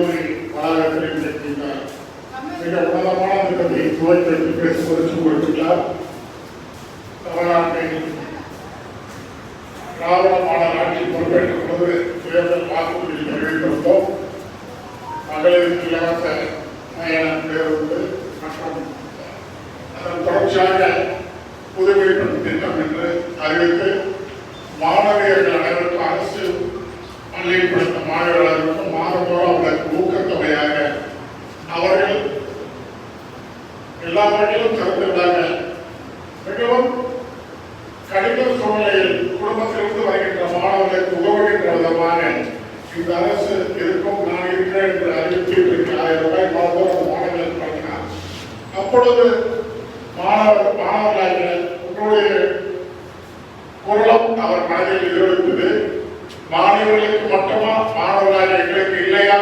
கல்லூரி வளாகத்தில் இருக்கின்றார். மிக உன்னதமான திட்டத்தை துவக்கி வைத்து பேசுவதற்கு குறிப்பிட்டார். தமிழ்நாட்டில் திராவிட மாடல் ஆட்சி பொறுப்பேற்ற போது தேர்தல் வாக்குறுதியை நிறைவேற்றிருந்தோம். மகளிருக்கு இலவச பயண பேருந்து மற்றும் அதன் தொடர்ச்சியாக புதுமைப்பெண் திட்டம் என்று அறிவித்து மாணவியர்கள் அனைவருக்கும் அரசு பள்ளியில் படித்த மாணவர்கள் அனைவருக்கும் மாதந்தோறும் அவர்களுக்கு ஊக்கத்தொகையாக அவர்கள் எல்லா வகையிலும் சிறந்திருந்தாங்க. மிகவும் கடின சூழ்நிலையில் குடும்பத்திலிருந்து வருகின்ற மாணவர்களுக்கு உதவுகின்ற விதமாக இந்த அரசு இருக்கும். நான் இருக்கிறேன் என்று அறிவித்து 1000 ரூபாய் மாதந்தோறும் மாணவர்களுக்கு வழங்கினார். அப்பொழுது மாணவர்களாக உங்களுடைய குரலும் அவர் மனதில் எதிரொலித்தது. மாணவர்களுக்கு மட்டுமா, மாணவர்களாக எங்களுக்கு இல்லையா